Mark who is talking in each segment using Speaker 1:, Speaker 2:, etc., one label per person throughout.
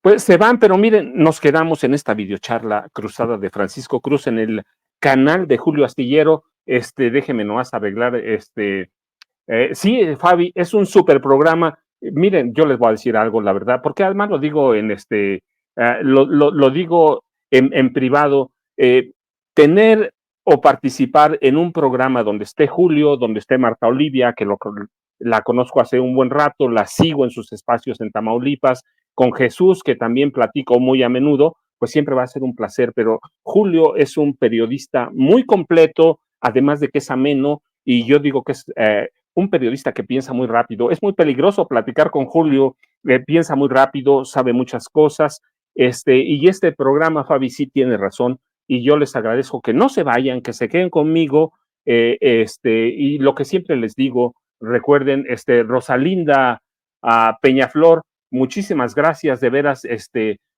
Speaker 1: Pues se van, pero miren, nos quedamos en esta videocharla cruzada de Francisco Cruz en el canal de Julio Astillero. Déjeme nomás arreglar, sí, Fabi, es un super programa. Miren, yo les voy a decir algo, la verdad, porque además lo digo lo digo en privado. Tener o participar en un programa donde esté Julio, donde esté Marta Olivia, la conozco hace un buen rato, la sigo en sus espacios en Tamaulipas, con Jesús, que también platico muy a menudo, pues siempre va a ser un placer. Pero Julio es un periodista muy completo, además de que es ameno, y yo digo que es un periodista que piensa muy rápido. Es muy peligroso platicar con Julio, piensa muy rápido, sabe muchas cosas. Y este programa, Fabi, sí tiene razón, y yo les agradezco que no se vayan, que se queden conmigo, y lo que siempre les digo, recuerden, Rosalinda Peñaflor, muchísimas gracias, de veras,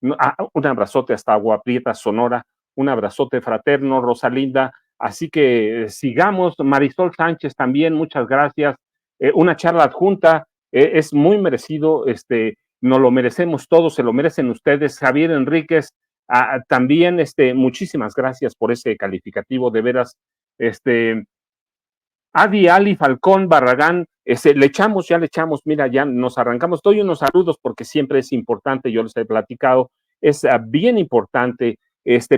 Speaker 1: un abrazote hasta Agua Prieta, Sonora, un abrazote fraterno, Rosalinda. Así que sigamos. Marisol Sánchez también, muchas gracias. Una charla adjunta, es muy merecido, nos lo merecemos todos, se lo merecen ustedes. Javier Enríquez, también, muchísimas gracias por ese calificativo, de veras. Adi Ali Falcón Barragán, ya le echamos, mira, ya nos arrancamos. Doy unos saludos porque siempre es importante, yo les he platicado, es bien importante,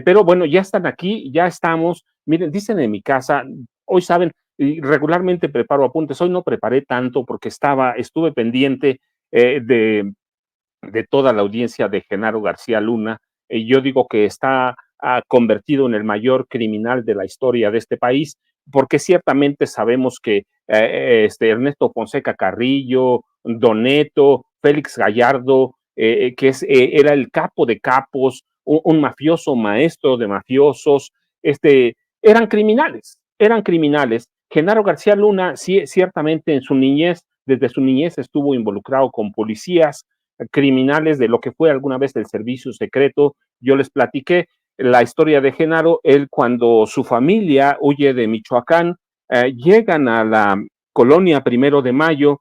Speaker 1: pero bueno, ya están aquí, ya estamos. Miren, dicen en mi casa, hoy saben, y regularmente preparo apuntes, hoy no preparé tanto porque estuve pendiente de toda la audiencia de Genaro García Luna. Yo digo que está convertido en el mayor criminal de la historia de este país, porque ciertamente sabemos que Ernesto Fonseca Carrillo, Doneto, Félix Gallardo, era el capo de capos, un mafioso maestro de mafiosos, eran criminales, eran criminales. Genaro García Luna, sí, ciertamente en su niñez, desde su niñez estuvo involucrado con policías, criminales de lo que fue alguna vez el servicio secreto. Yo les platiqué la historia de Genaro. Él, cuando su familia huye de Michoacán, llegan a la colonia Primero de Mayo.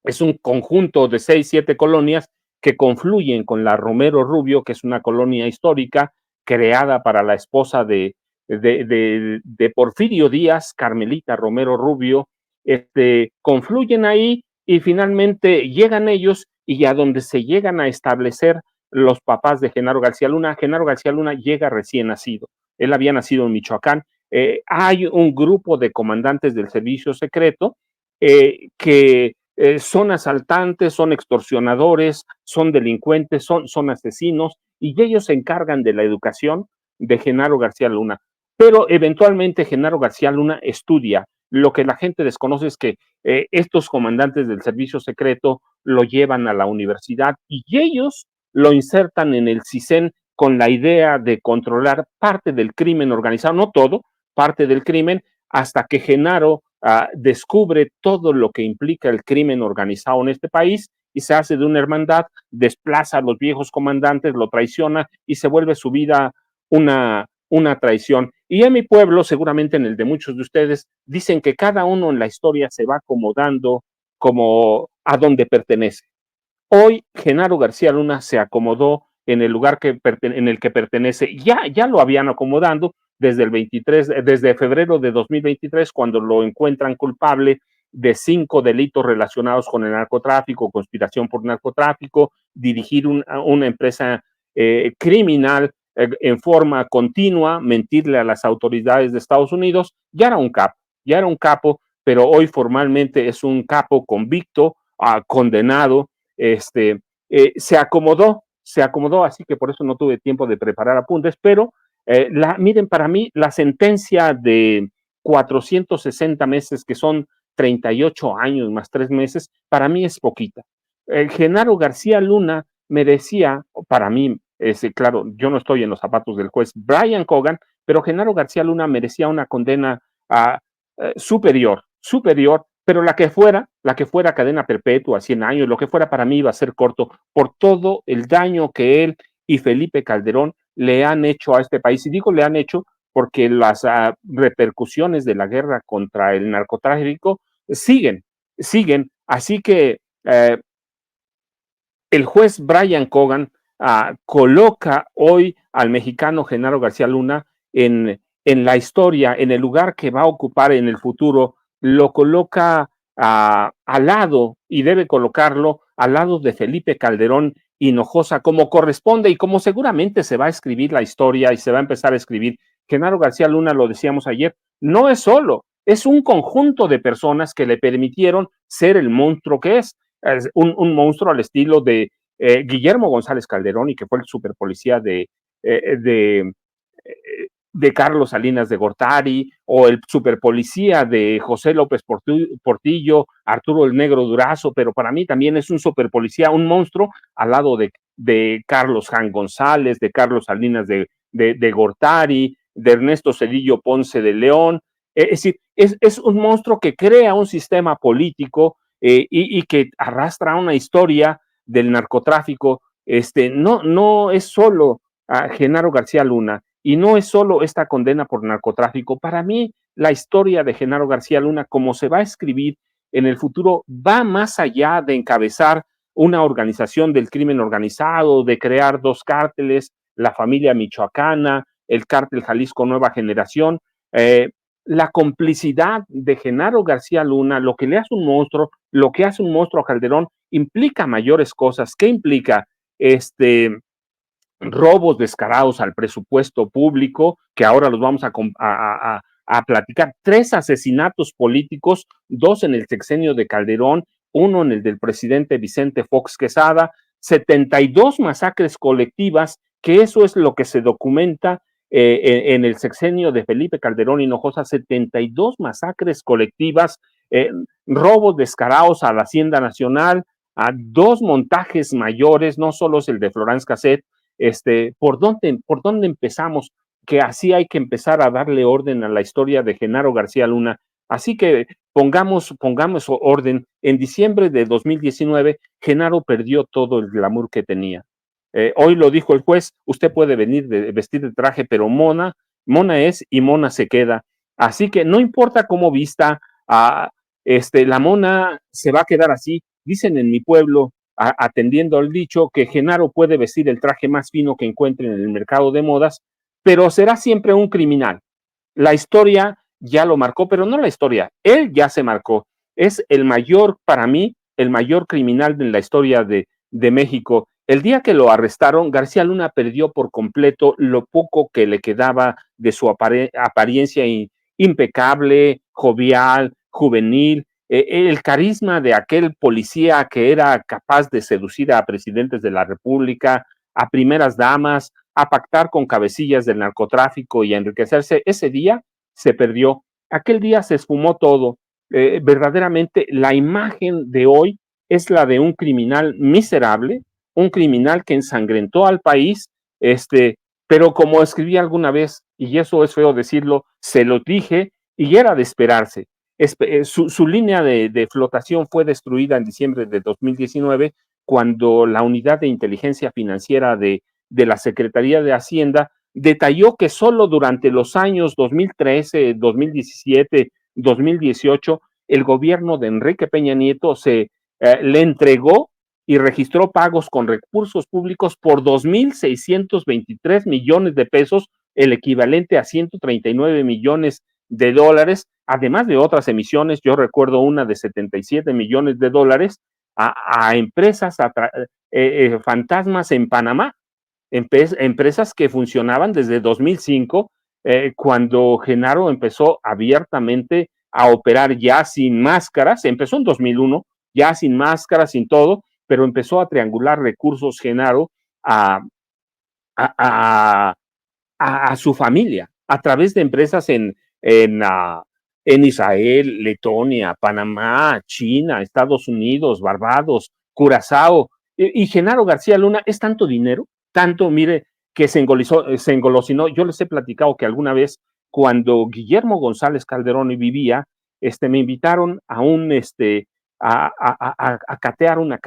Speaker 1: Es un conjunto de 6, 7 colonias que confluyen con la Romero Rubio, que es una colonia histórica creada para la esposa de Porfirio Díaz, Carmelita Romero Rubio. Confluyen ahí y finalmente llegan ellos, y a donde se llegan a establecer los papás de Genaro García Luna. Genaro García Luna llega recién nacido. Él había nacido en Michoacán. Hay un grupo de comandantes del servicio secreto que son asaltantes, son extorsionadores, son delincuentes, son asesinos, y ellos se encargan de la educación de Genaro García Luna. Pero eventualmente Genaro García Luna estudia. Lo que la gente desconoce es que estos comandantes del servicio secreto lo llevan a la universidad y ellos lo insertan en el CISEN con la idea de controlar parte del crimen organizado, no todo, parte del crimen, hasta que Genaro descubre todo lo que implica el crimen organizado en este país y se hace de una hermandad, desplaza a los viejos comandantes, lo traiciona y se vuelve su vida una traición. Y en mi pueblo, seguramente en el de muchos de ustedes, dicen que cada uno en la historia se va acomodando como a donde pertenece. Hoy Genaro García Luna se acomodó en el lugar en el que pertenece. Ya lo habían acomodando desde el 23, desde febrero de 2023, cuando lo encuentran culpable de 5 delitos relacionados con el narcotráfico, conspiración por narcotráfico, dirigir una empresa criminal en forma continua, mentirle a las autoridades de Estados Unidos. Ya era un capo, pero hoy formalmente es un capo convicto, condenado. Se acomodó, así que por eso no tuve tiempo de preparar apuntes, pero miren, para mí la sentencia de 460 meses, que son 38 años más 3 meses, para mí es poquita. Genaro García Luna merecía, para mí, claro, yo no estoy en los zapatos del juez Brian Cogan, pero Genaro García Luna merecía una condena superior, pero la que fuera cadena perpetua, 100 años, lo que fuera, para mí iba a ser corto por todo el daño que él y Felipe Calderón le han hecho a este país. Y digo le han hecho porque las repercusiones de la guerra contra el narcotráfico siguen. Así que el juez Brian Cogan coloca hoy al mexicano Genaro García Luna en la historia, en el lugar que va a ocupar en el futuro, lo coloca al lado y debe colocarlo al lado de Felipe Calderón Hinojosa, como corresponde y como seguramente se va a escribir la historia y se va a empezar a escribir. Genaro García Luna, lo decíamos ayer, no es solo, es un conjunto de personas que le permitieron ser el monstruo que es un monstruo al estilo de Guillermo González Calderón, y que fue el superpolicía de de Carlos Salinas de Gortari, o el superpolicía de José López Portillo, Arturo el Negro Durazo, pero para mí también es un superpolicía, un monstruo, al lado de Carlos Jan González, de Carlos Salinas de Gortari, de Ernesto Cedillo Ponce de León. Es decir, es un monstruo que crea un sistema político y que arrastra una historia del narcotráfico. No es solo Genaro García Luna, y no es solo esta condena por narcotráfico. Para mí, la historia de Genaro García Luna, como se va a escribir en el futuro, va más allá de encabezar una organización del crimen organizado, de crear dos cárteles, la familia michoacana, el cártel Jalisco Nueva Generación. La complicidad de Genaro García Luna, lo que le hace un monstruo, lo que hace un monstruo a Calderón, implica mayores cosas. ¿Qué implica? Robos descarados al presupuesto público, que ahora los vamos a platicar, 3 asesinatos políticos, 2 en el sexenio de Calderón, 1 en el del presidente Vicente Fox Quesada, 72 masacres colectivas, que eso es lo que se documenta en el sexenio de Felipe Calderón Hinojosa, 72 masacres colectivas, robos descarados a la Hacienda Nacional, a 2 montajes mayores, no solo es el de Florence Cassette. ¿Por dónde empezamos? Que así hay que empezar a darle orden a la historia de Genaro García Luna. Así que pongamos orden. En diciembre de 2019, Genaro perdió todo el glamour que tenía. Hoy lo dijo el juez, usted puede venir vestir de traje, pero mona es y mona se queda. Así que no importa cómo vista, la mona se va a quedar así. Dicen en mi pueblo, atendiendo al dicho, que Genaro puede vestir el traje más fino que encuentre en el mercado de modas, pero será siempre un criminal. La historia ya lo marcó, pero no la historia, él ya se marcó. Es el mayor, para mí, el mayor criminal de la historia de México. El día que lo arrestaron, García Luna perdió por completo lo poco que le quedaba de su apariencia impecable, jovial, juvenil, el carisma de aquel policía que era capaz de seducir a presidentes de la República, a primeras damas, a pactar con cabecillas del narcotráfico y a enriquecerse. Ese día se perdió. Aquel día se esfumó todo. Verdaderamente la imagen de hoy es la de un criminal miserable, un criminal que ensangrentó al país, pero como escribí alguna vez, y eso es feo decirlo, se lo dije y era de esperarse. Su línea de flotación fue destruida en diciembre de 2019 cuando la unidad de inteligencia financiera de la Secretaría de Hacienda detalló que solo durante los años 2013, 2017, 2018, el gobierno de Enrique Peña Nieto le entregó y registró pagos con recursos públicos por 2.623 millones de pesos, el equivalente a 139 millones de dólares, además de otras emisiones. Yo recuerdo una de 77 millones de dólares a empresas fantasmas en Panamá, empresas que funcionaban desde 2005, cuando Genaro empezó abiertamente a operar ya sin máscaras. Empezó en 2001, ya sin máscaras, sin todo, pero empezó a triangular recursos Genaro a, a, a, a su familia a través de empresas en Israel, Letonia, Panamá, China, Estados Unidos, Barbados, Curazao. Y Genaro García Luna es tanto dinero, tanto, mire, que se engolosinó. Yo les he platicado que alguna vez, cuando Guillermo González Calderón vivía, me invitaron a catear una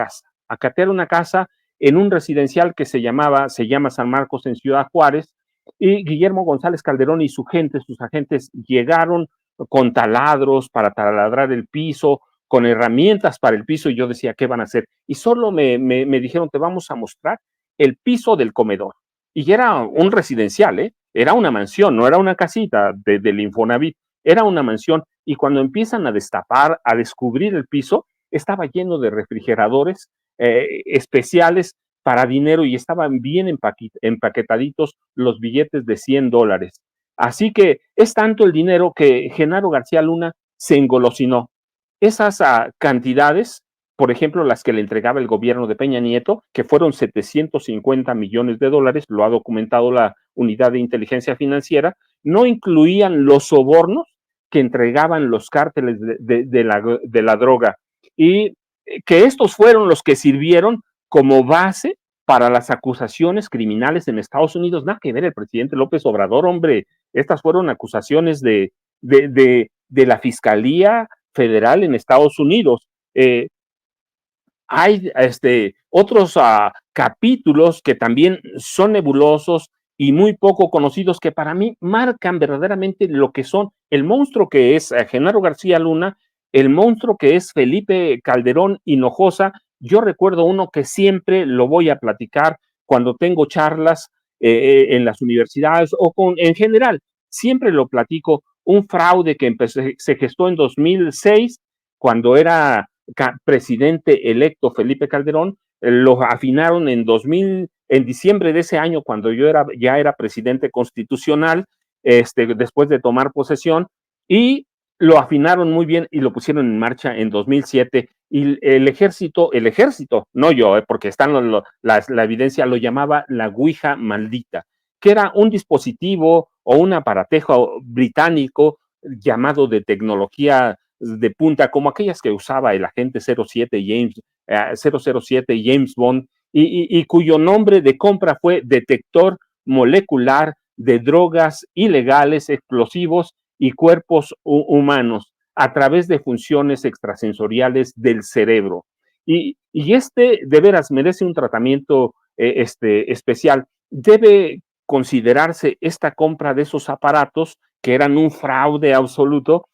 Speaker 1: casa en un residencial que se llama San Marcos en Ciudad Juárez, y Guillermo González Calderón y su gente, sus agentes, llegaron con taladros para taladrar el piso, con herramientas para el piso, y yo decía, ¿qué van a hacer? Y solo me dijeron, te vamos a mostrar el piso del comedor. Y era un residencial, ¿eh? Era una mansión, no era una casita del Infonavit, era una mansión. Y cuando empiezan a destapar, a descubrir el piso, estaba lleno de refrigeradores especiales para dinero y estaban bien empaquetaditos los billetes de $100. Así que es tanto el dinero que Genaro García Luna se engolosinó. Esas cantidades, por ejemplo, las que le entregaba el gobierno de Peña Nieto, que fueron $750 millones, lo ha documentado la Unidad de Inteligencia Financiera, no incluían los sobornos que entregaban los cárteles de la droga y que estos fueron los que sirvieron como base para las acusaciones criminales en Estados Unidos. Nada que ver el presidente López Obrador, hombre, estas fueron acusaciones de la Fiscalía Federal en Estados Unidos. Hay otros capítulos que también son nebulosos y muy poco conocidos que para mí marcan verdaderamente lo que son el monstruo que es Genaro García Luna, el monstruo que es Felipe Calderón Hinojosa. Yo recuerdo uno que siempre lo voy a platicar cuando tengo charlas en las universidades en general, siempre lo platico, un fraude que se gestó en 2006 cuando era presidente electo Felipe Calderón, lo afinaron en diciembre de ese año, cuando ya era presidente constitucional, después de tomar posesión, y lo afinaron muy bien y lo pusieron en marcha en 2007. Y el ejército, no yo, porque la evidencia, lo llamaba la Ouija maldita, que era un dispositivo o un aparatejo británico llamado de tecnología de punta, como aquellas que usaba el agente 007 James Bond, y cuyo nombre de compra fue detector molecular de drogas ilegales, explosivos y cuerpos humanos a través de funciones extrasensoriales del cerebro. Y de veras merece un tratamiento especial. Debe considerarse esta compra de esos aparatos, que eran un fraude absoluto,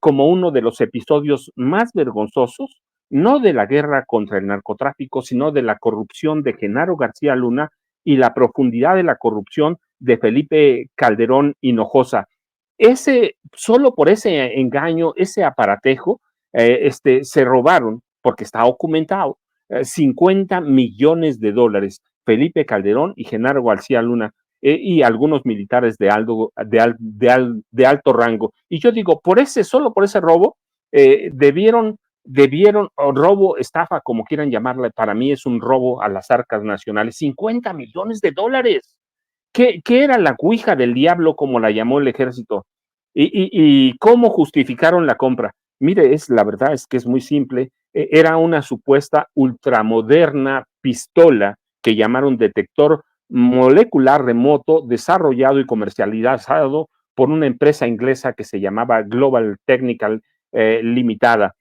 Speaker 1: como uno de los episodios más vergonzosos, no de la guerra contra el narcotráfico, sino de la corrupción de Genaro García Luna y la profundidad de la corrupción de Felipe Calderón Hinojosa. Solo por ese engaño, ese aparatejo, se robaron, porque está documentado, $50 millones. Felipe Calderón y Genaro García Luna, y algunos militares de alto rango. Y yo digo, solo por ese robo, debieron, o robo, estafa, como quieran llamarla, para mí es un robo a las arcas nacionales, $50 millones. ¿Qué era la cuija del diablo, como la llamó el ejército? ¿Y cómo justificaron la compra? Mire, la verdad es que es muy simple. Era una supuesta ultramoderna pistola que llamaron detector molecular remoto, desarrollado y comercializado por una empresa inglesa que se llamaba Global Technical Limitada,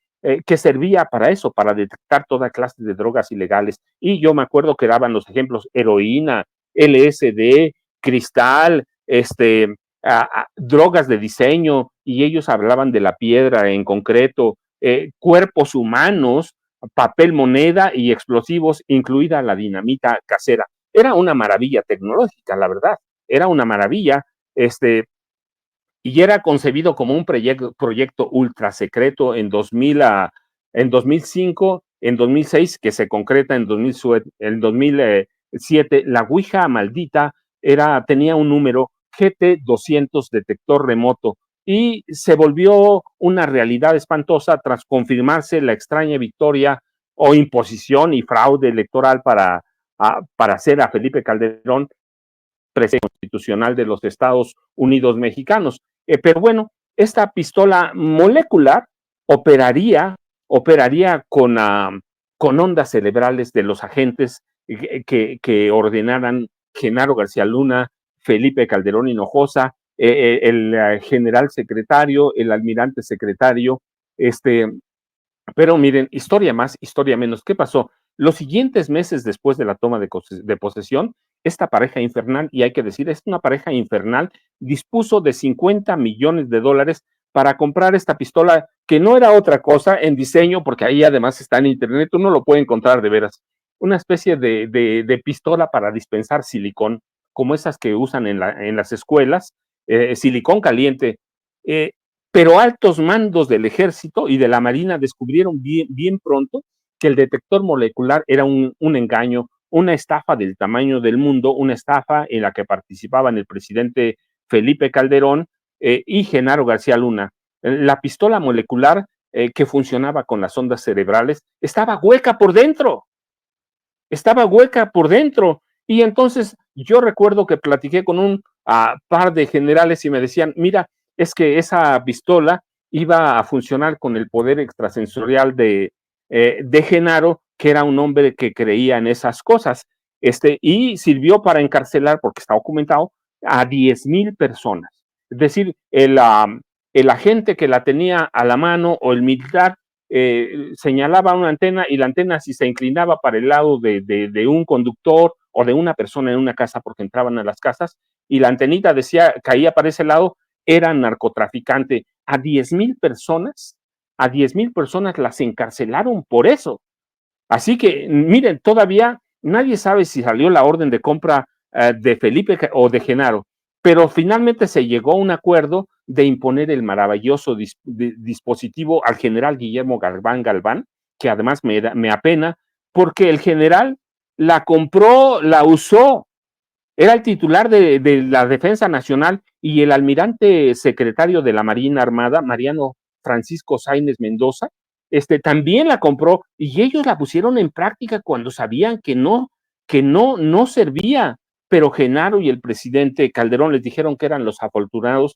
Speaker 1: que servía para eso, para detectar toda clase de drogas ilegales. Y yo me acuerdo que daban los ejemplos: heroína, LSD, cristal, drogas de diseño, y ellos hablaban de la piedra en concreto, cuerpos humanos, papel moneda y explosivos, incluida la dinamita casera. Era una maravilla tecnológica, la verdad, era una maravilla, y era concebido como un proyecto ultra secreto en 2005, en 2006, que se concreta en 2007. La Ouija maldita tenía un número GT200, detector remoto, y se volvió una realidad espantosa tras confirmarse la extraña victoria o imposición y fraude electoral para hacer a Felipe Calderón presidente constitucional de los Estados Unidos mexicanos. Pero bueno, esta pistola molecular operaría con ondas cerebrales de los agentes que ordenaran Genaro García Luna, Felipe Calderón Hinojosa, el general secretario, el almirante secretario, pero miren, historia más, historia menos. ¿Qué pasó? Los siguientes meses después de la toma de posesión, esta pareja infernal, y hay que decir, es una pareja infernal, dispuso de $50 millones para comprar esta pistola, que no era otra cosa en diseño, porque ahí además está en internet, uno lo puede encontrar de veras. una especie de pistola para dispensar silicón, como esas que usan en las escuelas, silicón caliente. Eh, pero altos mandos del ejército y de la marina descubrieron bien pronto que el detector molecular era un engaño, una estafa del tamaño del mundo, una estafa en la que participaban el presidente Felipe Calderón y Genaro García Luna. La pistola molecular que funcionaba con las ondas cerebrales estaba hueca por dentro, estaba hueca por dentro. Y entonces yo recuerdo que platiqué con un par de generales y me decían, mira, es que esa pistola iba a funcionar con el poder extrasensorial de Genaro, que era un hombre que creía en esas cosas, y sirvió para encarcelar, porque está documentado, a 10,000 personas. Es decir, el agente que la tenía a la mano o el militar señalaba una antena y la antena si se inclinaba para el lado de un conductor o de una persona en una casa porque entraban a las casas y la antenita decía, caía para ese lado, era narcotraficante. A 10,000 personas las encarcelaron por eso. Así que, miren, todavía nadie sabe si salió la orden de compra de Felipe o de Genaro, pero finalmente se llegó a un acuerdo de imponer el maravilloso dispositivo al general Guillermo Galván, que además me apena, porque el general la compró, la usó, era el titular de la Defensa Nacional y el almirante secretario de la Marina Armada, Mariano Francisco Sáenz Mendoza, también la compró y ellos la pusieron en práctica cuando sabían que no servía. Pero Genaro y el presidente Calderón les dijeron que eran los afortunados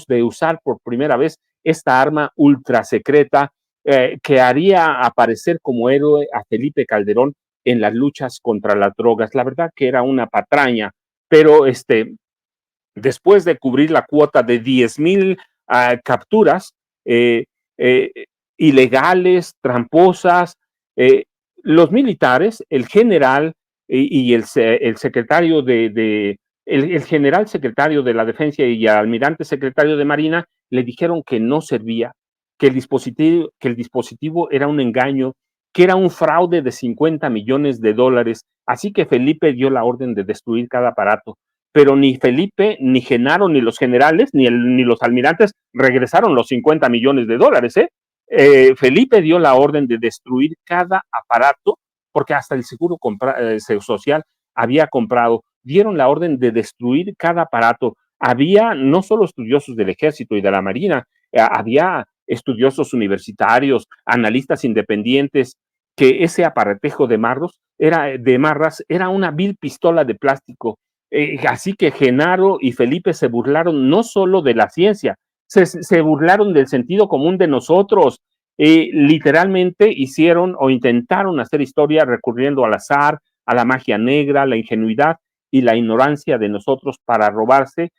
Speaker 1: de usar por primera vez esta arma ultra secreta que haría aparecer como héroe a Felipe Calderón en las luchas contra las drogas. La verdad que era una patraña, pero después de cubrir la cuota de 10,000 capturas eh, eh, ilegales, tramposas, eh, los militares, el general y el secretario el general secretario de la Defensa y el almirante secretario de Marina le dijeron que no servía, que el dispositivo era un engaño, que era un fraude de 50 millones de dólares. Así que Felipe dio la orden de destruir cada aparato. Pero ni Felipe, ni Genaro, ni los generales, ni los almirantes regresaron los 50 millones de dólares. Felipe dio la orden de destruir cada aparato, porque hasta el Seguro Social había comprado. Dieron la orden de destruir cada aparato. Había no solo estudiosos del Ejército y de la Marina, había estudiosos universitarios, analistas independientes, que ese aparatejo de marras era una vil pistola de plástico. Así que Genaro y Felipe se burlaron no solo de la ciencia, se burlaron del sentido común de nosotros. Literalmente hicieron o intentaron hacer historia recurriendo al azar, a la magia negra, la ingenuidad y la ignorancia de nosotros para robarse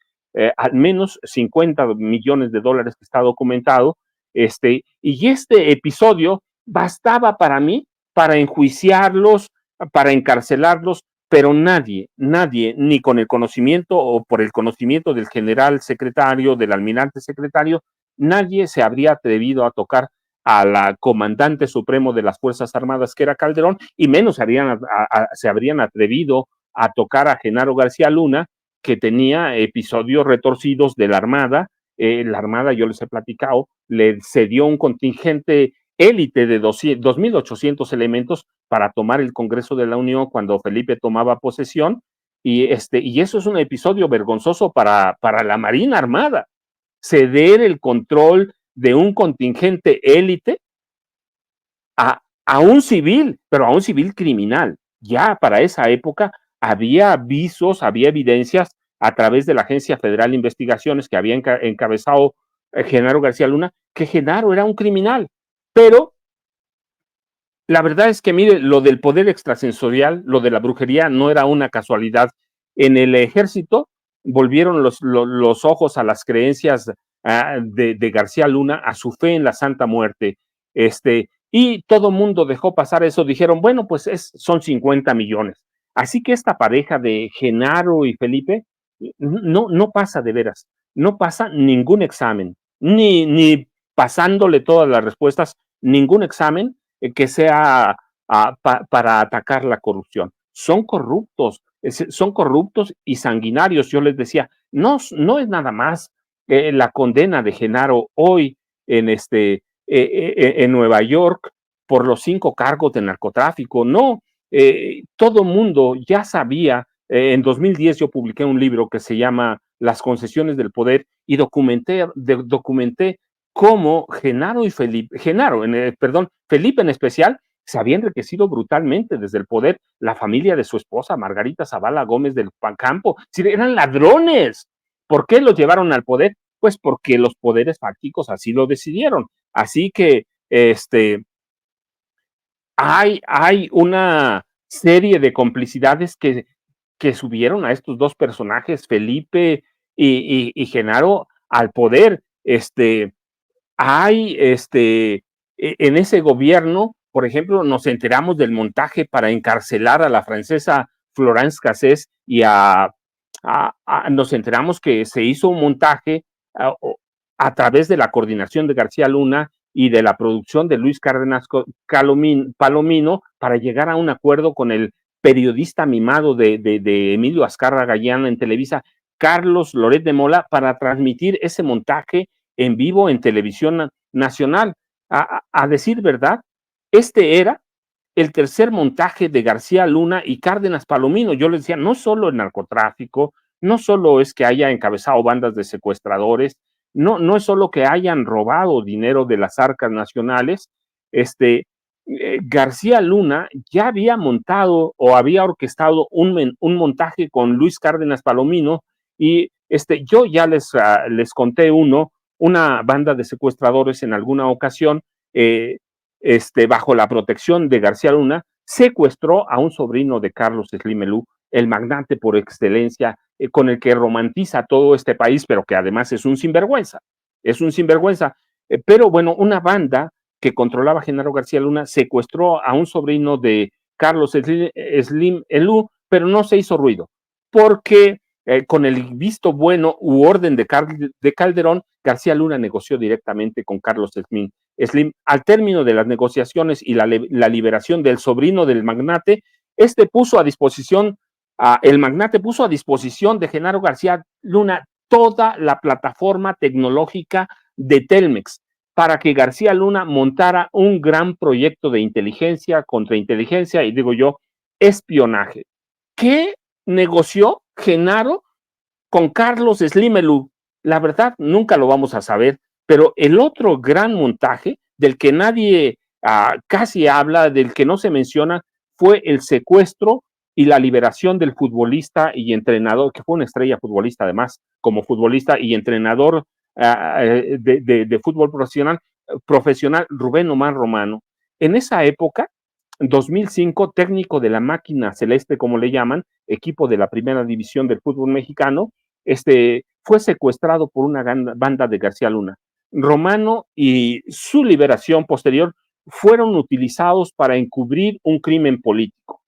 Speaker 1: al menos 50 millones de dólares que está documentado. Y este episodio bastaba para mí para enjuiciarlos, para encarcelarlos, pero nadie, ni con el conocimiento o por el conocimiento del general secretario, del almirante secretario, nadie se habría atrevido a tocar a la comandante supremo de las Fuerzas Armadas, que era Calderón, y menos se habrían atrevido a tocar a Genaro García Luna, que tenía episodios retorcidos de la Armada. La Armada, yo les he platicado, le cedió un contingente élite de 2,800 elementos para tomar el Congreso de la Unión cuando Felipe tomaba posesión, y eso es un episodio vergonzoso para la Marina Armada, ceder el control de un contingente élite a un civil, pero a un civil criminal. Ya para esa época había avisos, había evidencias a través de la Agencia Federal de Investigaciones que había encabezado Genaro García Luna, que Genaro era un criminal. Pero la verdad es que, mire, lo del poder extrasensorial, lo de la brujería, no era una casualidad. En el ejército volvieron los ojos a las creencias de García Luna, a su fe en la Santa Muerte. Y todo mundo dejó pasar eso. Dijeron, bueno, pues son 50 millones. Así que esta pareja de Genaro y Felipe no pasa de veras, no pasa ningún examen, ni pasándole todas las respuestas, ningún examen que sea para atacar la corrupción. Son corruptos y sanguinarios. Yo les decía, no es nada más la condena de Genaro hoy en Nueva York por los 5 cargos de narcotráfico. No, todo mundo ya sabía. En 2010 yo publiqué un libro que se llama Las concesiones del poder y documenté cómo Genaro y Felipe, Felipe en especial, se había enriquecido brutalmente desde el poder. La familia de su esposa, Margarita Zavala Gómez del Campo, eran ladrones. ¿Por qué los llevaron al poder? Pues porque los poderes fácticos así lo decidieron. Así que hay una serie de complicidades que subieron a estos dos personajes, Felipe y Genaro, al poder. En ese gobierno, por ejemplo, nos enteramos del montaje para encarcelar a la francesa Florence Cassés y nos enteramos que se hizo un montaje a través de la coordinación de García Luna y de la producción de Luis Cárdenas Palomino para llegar a un acuerdo con el periodista mimado de Emilio Azcárraga Gallán en Televisa, Carlos Loret de Mola, para transmitir ese montaje en vivo en televisión nacional. A decir verdad, este era el tercer montaje de García Luna y Cárdenas Palomino. Yo les decía, no solo el narcotráfico, no solo es que haya encabezado bandas de secuestradores, no es solo que hayan robado dinero de las arcas nacionales. García Luna ya había montado o había orquestado un montaje con Luis Cárdenas Palomino y yo ya les conté una banda de secuestradores en alguna ocasión, bajo la protección de García Luna, secuestró a un sobrino de Carlos Slim Elú, el magnate por excelencia, con el que romantiza todo este país, pero que además es un sinvergüenza. Pero bueno, una banda que controlaba Genaro García Luna secuestró a un sobrino de Carlos Slim Elú, pero no se hizo ruido, porque con el visto bueno u orden de Calderón, García Luna negoció directamente con Carlos Slim. Al término de las negociaciones y la liberación del sobrino del magnate, el magnate puso a disposición de Genaro García Luna toda la plataforma tecnológica de Telmex para que García Luna montara un gran proyecto de inteligencia, contrainteligencia y digo yo, espionaje. ¿Qué negoció Genaro con Carlos Slim Elú? La verdad, nunca lo vamos a saber, pero el otro gran montaje del que nadie casi habla, del que no se menciona, fue el secuestro y la liberación del futbolista y entrenador, que fue una estrella futbolista además, como futbolista y entrenador de fútbol profesional, Rubén Omar Romano. En esa época, 2005, técnico de la máquina celeste, como le llaman, equipo de la primera división del fútbol mexicano, fue secuestrado por una banda de García Luna. Romano y su liberación posterior fueron utilizados para encubrir un crimen político.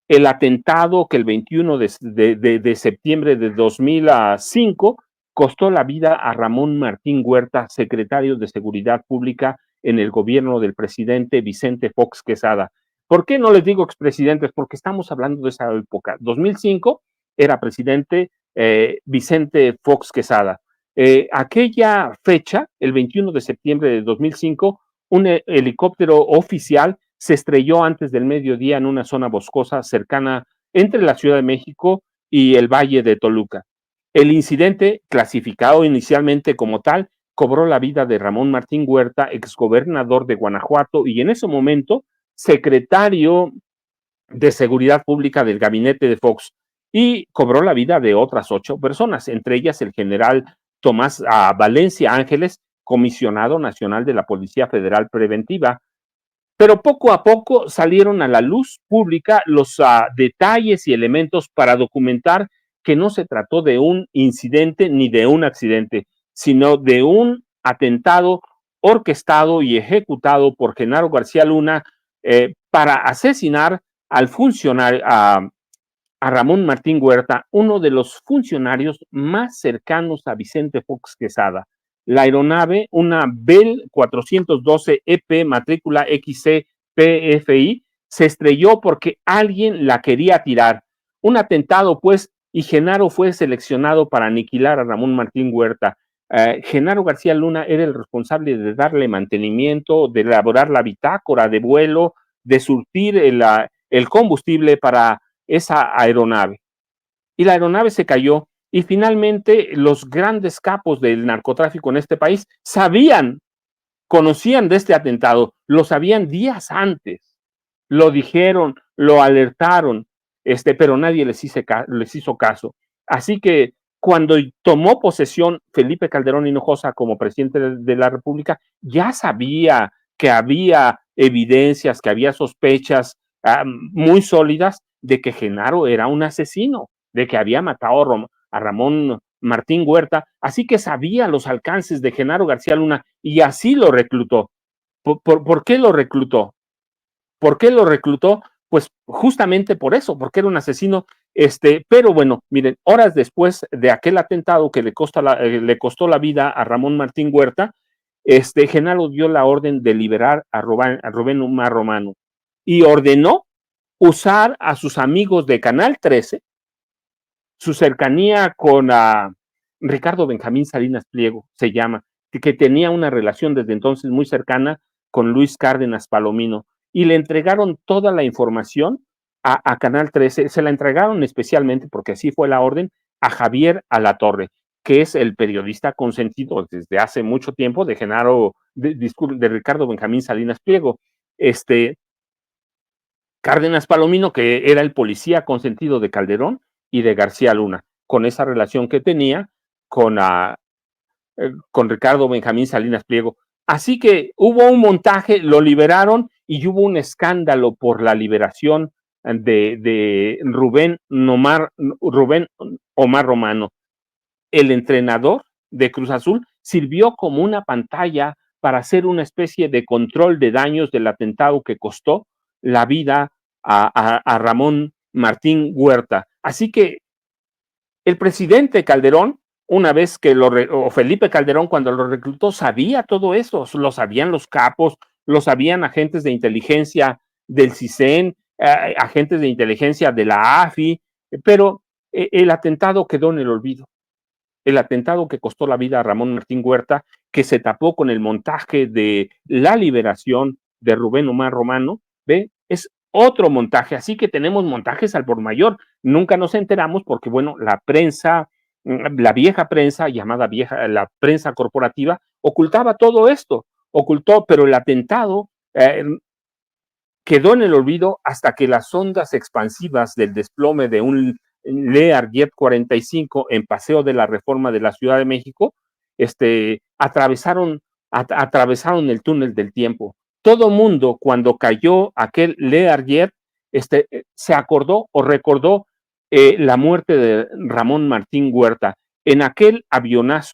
Speaker 1: El atentado que el 21 de septiembre de 2005 costó la vida a Ramón Martín Huerta, secretario de Seguridad Pública en el gobierno del presidente Vicente Fox Quesada. ¿Por qué no les digo expresidentes? Porque estamos hablando de esa época. 2005 era presidente Vicente Fox Quesada. Aquella fecha, el 21 de septiembre de 2005, un helicóptero oficial se estrelló antes del mediodía en una zona boscosa cercana entre la Ciudad de México y el Valle de Toluca. El incidente, clasificado inicialmente como tal, cobró la vida de Ramón Martín Huerta, exgobernador de Guanajuato y en ese momento secretario de Seguridad Pública del gabinete de Fox, y cobró la vida de otras 8 personas, entre ellas el general Tomás Valencia Ángeles, comisionado nacional de la Policía Federal Preventiva. Pero poco a poco salieron a la luz pública los detalles y elementos para documentar que no se trató de un incidente ni de un accidente, sino de un atentado orquestado y ejecutado por Genaro García Luna para asesinar al funcionario, a Ramón Martín Huerta, uno de los funcionarios más cercanos a Vicente Fox Quesada. La aeronave, una Bell 412 EP, matrícula XC PFI, se estrelló porque alguien la quería tirar. Un atentado, pues, y Genaro fue seleccionado para aniquilar a Ramón Martín Huerta. Genaro García Luna era el responsable de darle mantenimiento, de elaborar la bitácora de vuelo, de surtir el combustible para esa aeronave. Y la aeronave se cayó y finalmente los grandes capos del narcotráfico en este país conocían de este atentado, lo sabían días antes, lo dijeron, lo alertaron, pero nadie les hizo caso. Así que cuando tomó posesión Felipe Calderón Hinojosa como presidente de la República, ya sabía que había evidencias, que había sospechas muy sólidas de que Genaro era un asesino, de que había matado a Ramón Martín Huerta, así que sabía los alcances de Genaro García Luna y así lo reclutó. ¿Por qué lo reclutó? ¿Por qué lo reclutó? Pues justamente por eso, porque era un asesino. Pero bueno, miren, horas después de aquel atentado que le costó la vida a Ramón Martín Huerta, Genaro dio la orden de liberar a Rubén Omar Romano y ordenó usar a sus amigos de Canal 13, su cercanía con Ricardo Benjamín Salinas Pliego, se llama, que tenía una relación desde entonces muy cercana con Luis Cárdenas Palomino, y le entregaron toda la información a Canal 13, se la entregaron especialmente, porque así fue la orden, a Javier Alatorre, que es el periodista consentido desde hace mucho tiempo de de Ricardo Benjamín Salinas Pliego. Cárdenas Palomino, que era el policía consentido de Calderón y de García Luna, con esa relación que tenía con, con Ricardo Benjamín Salinas Pliego. Así que hubo un montaje, lo liberaron y hubo un escándalo por la liberación de Rubén Omar Romano. El entrenador de Cruz Azul sirvió como una pantalla para hacer una especie de control de daños del atentado que costó la vida a Ramón Martín Huerta. Así que el presidente Calderón, una vez que o Felipe Calderón cuando lo reclutó, sabía todo eso, lo sabían los capos, lo sabían agentes de inteligencia del CISEN, agentes de inteligencia de la AFI, pero el atentado quedó en el olvido. El atentado que costó la vida a Ramón Martín Huerta, que se tapó con el montaje de la liberación de Rubén Omar Romano, ¿ve? Es otro montaje, así que tenemos montajes al por mayor. Nunca nos enteramos porque, bueno, la prensa, la vieja prensa, la prensa corporativa, ocultaba todo esto, ocultó, pero el atentado quedó en el olvido hasta que las ondas expansivas del desplome de un Learjet 45 en Paseo de la Reforma de la Ciudad de México, atravesaron el túnel del tiempo. Todo mundo, cuando cayó aquel Learjet, se acordó o recordó la muerte de Ramón Martín Huerta. En aquel avionazo,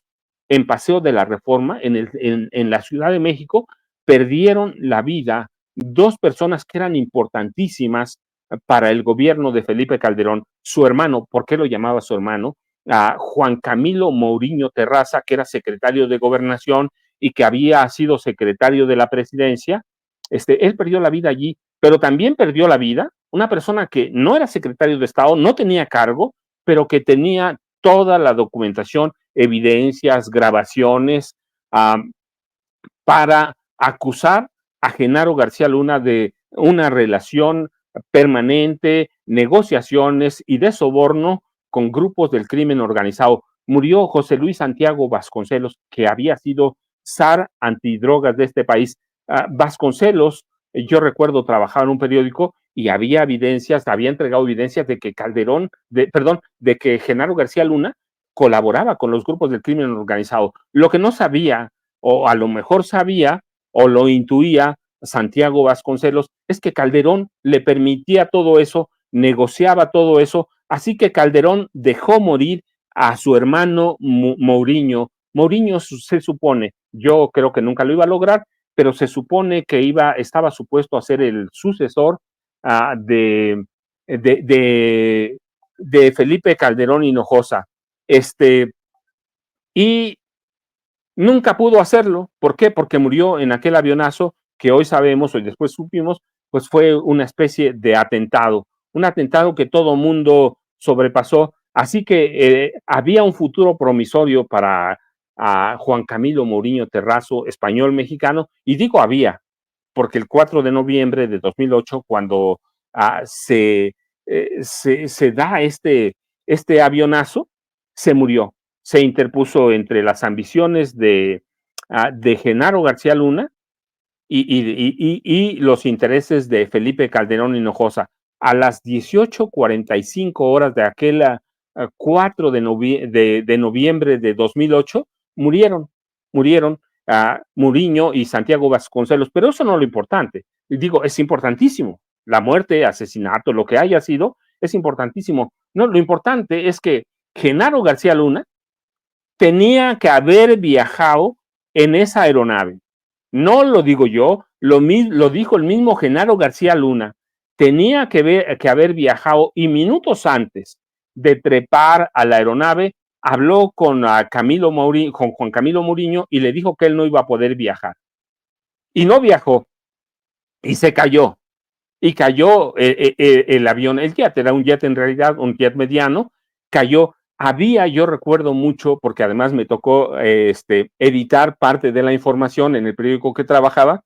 Speaker 1: en Paseo de la Reforma, en la Ciudad de México, perdieron la vida dos personas que eran importantísimas para el gobierno de Felipe Calderón. Su hermano, ¿por qué lo llamaba su hermano? Juan Camilo Mourinho Terraza, que era secretario de Gobernación y que había sido secretario de la presidencia. Él perdió la vida allí, pero también perdió la vida una persona que no era secretario de Estado, no tenía cargo, pero que tenía toda la documentación, evidencias, grabaciones, para acusar a Genaro García Luna de una relación permanente, negociaciones y de soborno con grupos del crimen organizado. Murió José Luis Santiago Vasconcelos, que había sido zar antidrogas de este país. Vasconcelos, yo recuerdo, trabajaba en un periódico y había había entregado evidencias de que de que Genaro García Luna colaboraba con los grupos del crimen organizado. Lo que no sabía, o a lo mejor sabía, o lo intuía Santiago Vasconcelos, es que Calderón le permitía todo eso, negociaba todo eso, así que Calderón dejó morir a su hermano Mourinho. Mourinho se supone, yo creo que nunca lo iba a lograr, pero se supone que estaba supuesto a ser el sucesor uh, de, de, de, de Felipe Calderón Hinojosa. Y nunca pudo hacerlo. ¿Por qué? Porque murió en aquel avionazo que hoy sabemos, hoy después supimos, pues fue una especie de atentado, un atentado que todo mundo sobrepasó. Así que había un futuro promisorio para Juan Camilo Mourinho Terrazo, español mexicano, y digo había, porque el 4 de noviembre de 2008, cuando se da este avionazo, se murió, se interpuso entre las ambiciones de Genaro García Luna y los intereses de Felipe Calderón Hinojosa. A las 18:45 horas de aquel 4 de noviembre de 2008, murieron Mourinho y Santiago Vasconcelos, pero eso no es lo importante. Digo, es importantísimo. La muerte, asesinato, lo que haya sido, es importantísimo. No, lo importante es que Genaro García Luna tenía que haber viajado en esa aeronave. No lo digo yo, lo dijo el mismo Genaro García Luna. Tenía que haber viajado y minutos antes de trepar a la aeronave, habló con Juan Camilo Mourinho y le dijo que él no iba a poder viajar. Y no viajó, y se cayó. Y cayó el avión, el jet, era un jet en realidad, un jet mediano, cayó. Yo recuerdo mucho, porque además me tocó editar parte de la información en el periódico que trabajaba,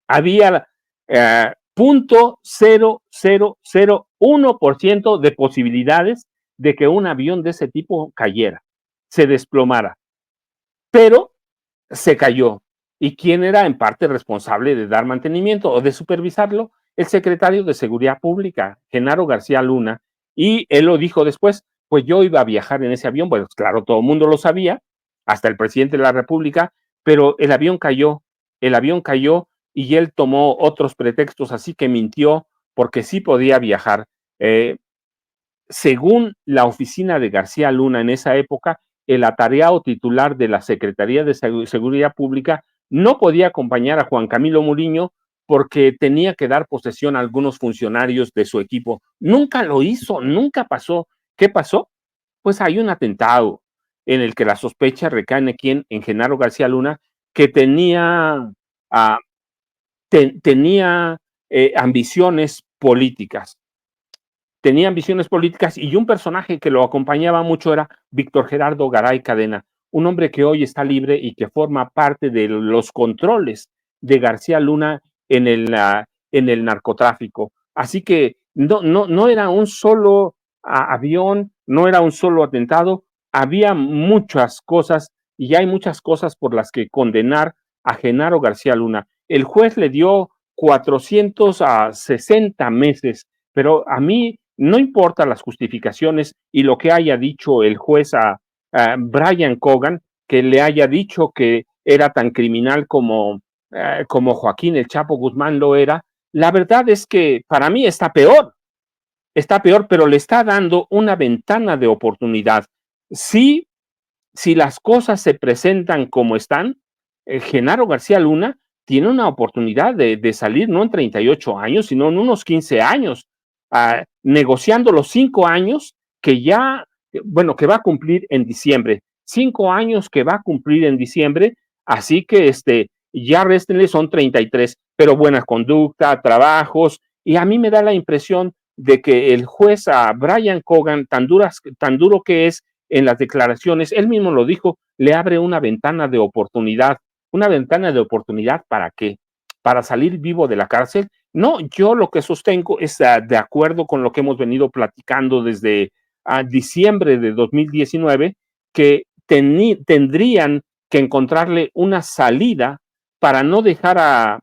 Speaker 1: había 0.0001% de posibilidades de que un avión de ese tipo cayera, se desplomara, pero se cayó. ¿Y quién era en parte responsable de dar mantenimiento o de supervisarlo? El secretario de Seguridad Pública, Genaro García Luna, y él lo dijo después, pues yo iba a viajar en ese avión, bueno, claro, todo el mundo lo sabía, hasta el presidente de la República, pero el avión cayó y él tomó otros pretextos, así que mintió porque sí podía viajar. Según la oficina de García Luna en esa época, el atareado titular de la Secretaría de Seguridad Pública no podía acompañar a Juan Camilo Mourinho porque tenía que dar posesión a algunos funcionarios de su equipo. Nunca lo hizo, nunca pasó. ¿Qué pasó? Pues hay un atentado en el que la sospecha recae en Genaro García Luna, que uh, tenía ambiciones políticas. Tenía ambiciones políticas y un personaje que lo acompañaba mucho era Víctor Gerardo Garay Cadena, un hombre que hoy está libre y que forma parte de los controles de García Luna en el narcotráfico. Así que no era un solo avión, no era un solo atentado, había muchas cosas y hay muchas cosas por las que condenar a Genaro García Luna. El juez le dio 460 meses, pero a mí no importa las justificaciones y lo que haya dicho el juez a Brian Cogan, que le haya dicho que era tan criminal como Joaquín el Chapo Guzmán lo era. La verdad es que para mí está peor, pero le está dando una ventana de oportunidad. Si las cosas se presentan como están, Genaro García Luna tiene una oportunidad de salir no en 38 años, sino en unos 15 años, negociando los 5 años que que va a cumplir en diciembre. 5 años que va a cumplir en diciembre, así que ya réstenle, son 33, pero buena conducta, trabajos, y a mí me da la impresión de que el juez a Brian Cogan, tan duro que es en las declaraciones, él mismo lo dijo, le abre una ventana de oportunidad. ¿Una ventana de oportunidad para qué? ¿Para salir vivo de la cárcel? No, yo lo que sostengo es de acuerdo con lo que hemos venido platicando desde diciembre de 2019, que tendrían que encontrarle una salida para no dejar a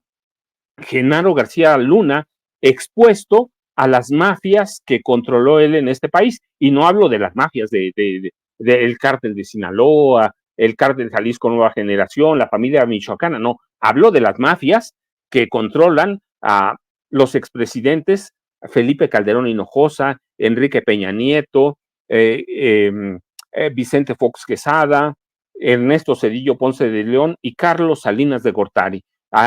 Speaker 1: Genaro García Luna expuesto a las mafias que controló él en este país. Y no hablo de las mafias del cártel de Sinaloa, el cártel Jalisco Nueva Generación, la familia michoacana, no, hablo de las mafias que controlan a los expresidentes Felipe Calderón Hinojosa, Enrique Peña Nieto, Vicente Fox Quesada, Ernesto Zedillo Ponce de León y Carlos Salinas de Gortari.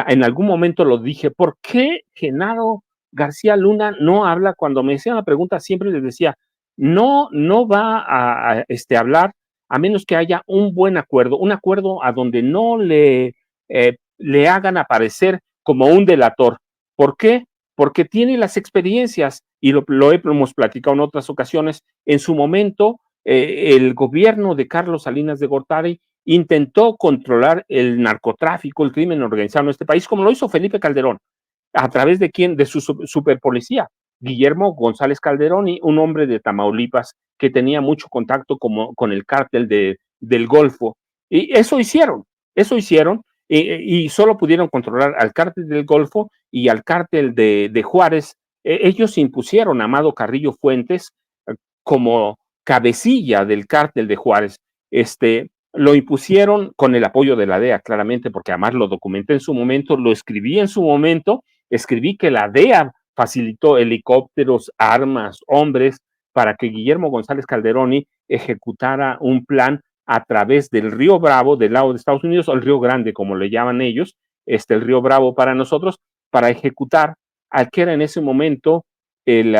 Speaker 1: En algún momento lo dije, ¿por qué Genaro García Luna no habla? Cuando me hacían la pregunta siempre les decía, no va a hablar a menos que haya un buen acuerdo, un acuerdo a donde no le hagan aparecer como un delator. ¿Por qué? porque tiene las experiencias y lo hemos platicado en otras ocasiones. En su momento, el gobierno de Carlos Salinas de Gortari intentó controlar el narcotráfico, el crimen organizado en este país, como lo hizo Felipe Calderón. ¿A través de quién? De su superpolicía, Guillermo González Calderoni, un hombre de Tamaulipas que tenía mucho contacto con el cártel del Golfo. Y eso hicieron, y solo pudieron controlar al cártel del Golfo y al cártel de Juárez. Ellos impusieron a Amado Carrillo Fuentes como cabecilla del cártel de Juárez. Lo impusieron con el apoyo de la DEA, claramente, porque además lo documenté en su momento, lo escribí en su momento, escribí que la DEA facilitó helicópteros, armas, hombres, para que Guillermo González Calderoni ejecutara un plan a través del río Bravo, del lado de Estados Unidos, o el río Grande, como le llaman ellos, el río Bravo para nosotros, para ejecutar al que era en ese momento el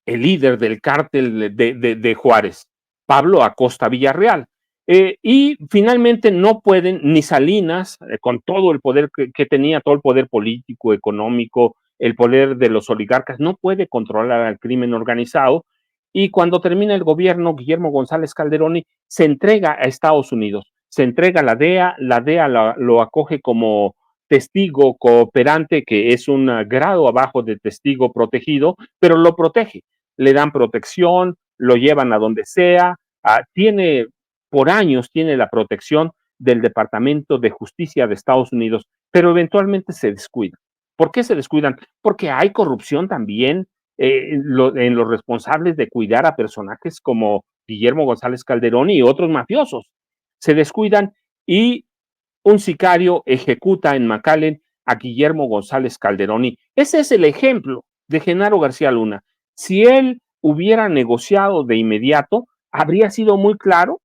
Speaker 1: líder del cártel de Juárez, Pablo Acosta Villarreal. Y finalmente no pueden, ni Salinas, con todo el poder que tenía, todo el poder político, económico, el poder de los oligarcas, no puede controlar al crimen organizado. Y cuando termina el gobierno, Guillermo González Calderoni se entrega a Estados Unidos, se entrega a la DEA lo acoge como testigo cooperante, que es un grado abajo de testigo protegido, pero lo protege, le dan protección, lo llevan a donde sea, por años tiene la protección del Departamento de Justicia de Estados Unidos, pero eventualmente se descuidan. ¿Por qué se descuidan? Porque hay corrupción también en los responsables de cuidar a personajes como Guillermo González Calderón y otros mafiosos. Se descuidan y un sicario ejecuta en McAllen a Guillermo González Calderoni. Ese es el ejemplo de Genaro García Luna. Si él hubiera negociado de inmediato, habría sido muy claro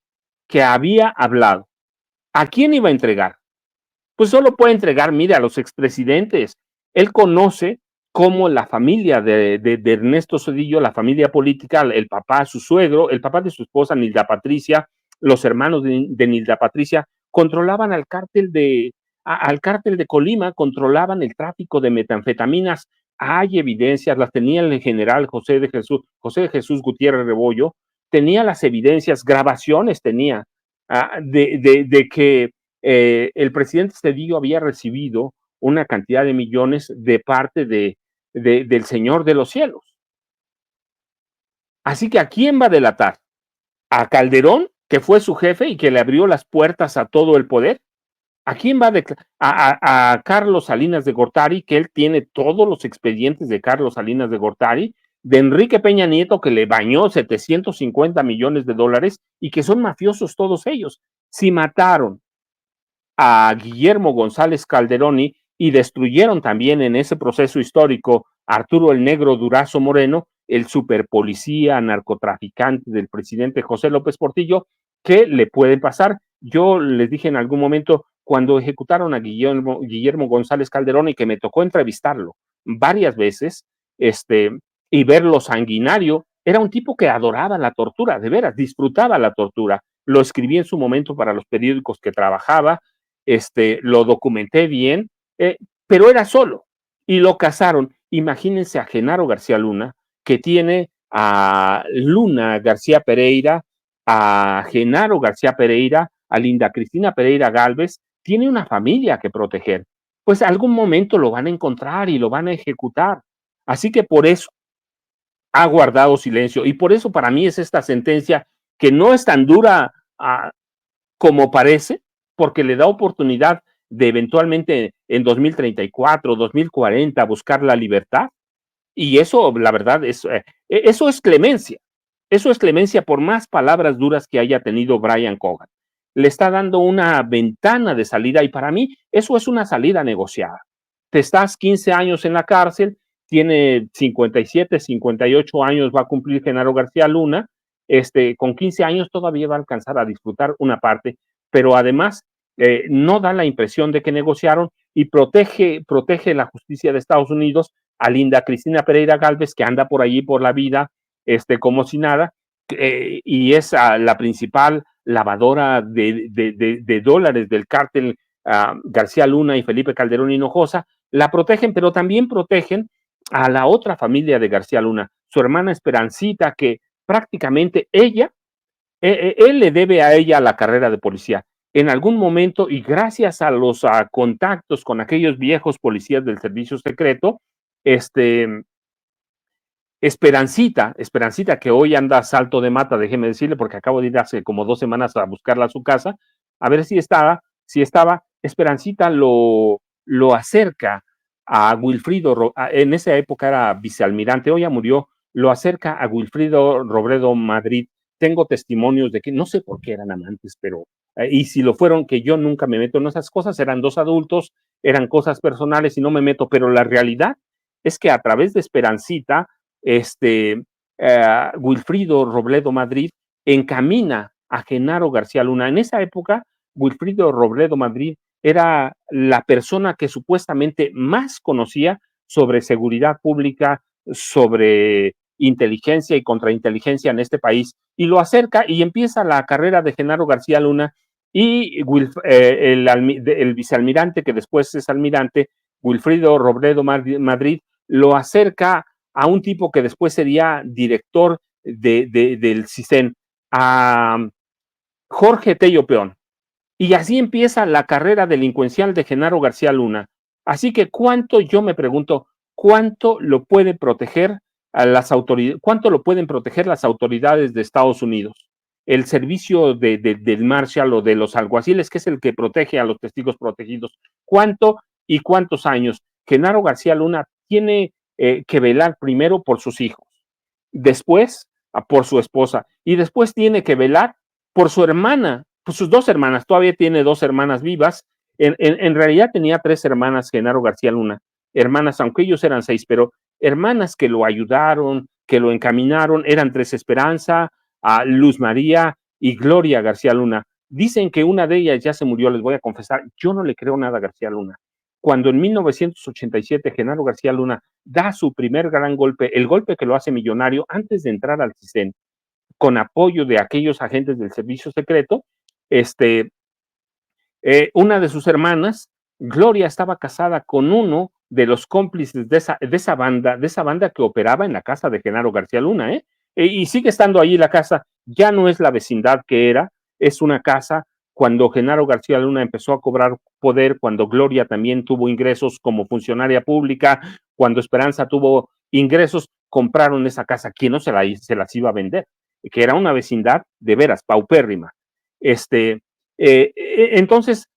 Speaker 1: que había hablado. ¿A quién iba a entregar? Pues solo puede entregar, mire, a los expresidentes. Él conoce cómo la familia de Ernesto Zedillo, la familia política, el papá, su suegro, el papá de su esposa, Nilda Patricia, los hermanos de Nilda Patricia, controlaban al cártel de Colima, controlaban el tráfico de metanfetaminas. Hay evidencias, las tenía el general José de Jesús Gutiérrez Rebollo, tenía las evidencias, grabaciones tenía, de que el presidente Cedillo había recibido una cantidad de millones de parte del Señor de los cielos. Así que ¿a quién va a delatar? ¿A Calderón, que fue su jefe y que le abrió las puertas a todo el poder? ¿A quién va a Carlos Salinas de Gortari, que él tiene todos los expedientes de Carlos Salinas de Gortari, de Enrique Peña Nieto, que le bañó 750 millones de dólares y que son mafiosos todos ellos? Si mataron a Guillermo González Calderoni y destruyeron también en ese proceso histórico a Arturo el Negro Durazo Moreno, el superpolicía narcotraficante del presidente José López Portillo. ¿Qué le puede pasar? Yo les dije en algún momento, cuando ejecutaron a Guillermo González Calderoni, que me tocó entrevistarlo varias veces, y verlo sanguinario, era un tipo que adoraba la tortura, de veras, disfrutaba la tortura. Lo escribí en su momento para los periódicos que trabajaba, lo documenté bien, pero era solo y lo casaron. Imagínense a Genaro García Luna, que tiene a Luna García Pereira, a Genaro García Pereira, a Linda Cristina Pereira Gálvez, tiene una familia que proteger. Pues algún momento lo van a encontrar y lo van a ejecutar. Así que por eso ha guardado silencio y por eso para mí es esta sentencia que no es tan dura como parece, porque le da oportunidad de eventualmente en 2034, 2040 buscar la libertad. Y eso, la verdad, eso es clemencia. Eso es clemencia por más palabras duras que haya tenido Brian Cogan. Le está dando una ventana de salida y para mí eso es una salida negociada. Te estás 15 años en la cárcel, tiene 57, 58 años, va a cumplir Genaro García Luna, con 15 años todavía va a alcanzar a disfrutar una parte, pero además no da la impresión de que negociaron y protege la justicia de Estados Unidos a Linda Cristina Pereira Gálvez, que anda por allí por la vida, como si nada, y es la principal lavadora de dólares del cártel García Luna y Felipe Calderón Hinojosa, la protegen, pero también protegen a la otra familia de García Luna, su hermana Esperancita, que prácticamente él le debe a ella la carrera de policía. En algún momento, y gracias a los contactos con aquellos viejos policías del servicio secreto, este, Esperancita, que hoy anda a salto de mata, déjeme decirle, porque acabo de ir hace como 2 semanas a buscarla a su casa, a ver si estaba, Esperancita lo acerca a Wilfrido, en esa época era vicealmirante, hoy ya murió, lo acerca a Wilfrido Robledo Madrid. Tengo testimonios de que no sé por qué eran amantes, pero, y si lo fueron, que yo nunca me meto en esas cosas, eran dos adultos, eran cosas personales y no me meto, pero la realidad es que a través de Esperancita, este, Wilfrido Robledo Madrid encamina a Genaro García Luna. En esa época, Wilfrido Robledo Madrid era la persona que supuestamente más conocía sobre seguridad pública, sobre inteligencia y contrainteligencia en este país, y lo acerca y empieza la carrera de Genaro García Luna y el vicealmirante, que después es almirante, Wilfrido Robledo Madrid, lo acerca a un tipo que después sería director del CISEN, a Jorge Tello Peón. Y así empieza la carrera delincuencial de Genaro García Luna. Así que yo me pregunto, ¿cuánto lo puede proteger a las autoridades, cuánto lo pueden proteger las autoridades de Estados Unidos? El servicio del Marshal o de los alguaciles, que es el que protege a los testigos protegidos. ¿Cuánto y cuántos años? Genaro García Luna tiene que velar primero por sus hijos, después por su esposa, y después tiene que velar por su hermana, por sus dos hermanas. Todavía tiene dos hermanas vivas. En realidad tenía tres hermanas, Genaro García Luna, hermanas, aunque ellos eran seis, pero hermanas que lo ayudaron, que lo encaminaron, eran tres: Esperanza, Luz María y Gloria García Luna. Dicen que una de ellas ya se murió, les voy a confesar, yo no le creo nada a García Luna. Cuando en 1987 Genaro García Luna da su primer gran golpe, el golpe que lo hace millonario antes de entrar al CISEN, con apoyo de aquellos agentes del servicio secreto, este, una de sus hermanas, Gloria, estaba casada con uno de los cómplices de esa banda que operaba en la casa de Genaro García Luna, ¿eh? Y sigue estando ahí la casa, ya no es la vecindad que era, es una casa. Cuando Genaro García Luna empezó a cobrar poder, cuando Gloria también tuvo ingresos como funcionaria pública, cuando Esperanza tuvo ingresos, compraron esa casa. ¿Quién no se las iba a vender? Que era una vecindad de veras paupérrima. Entonces,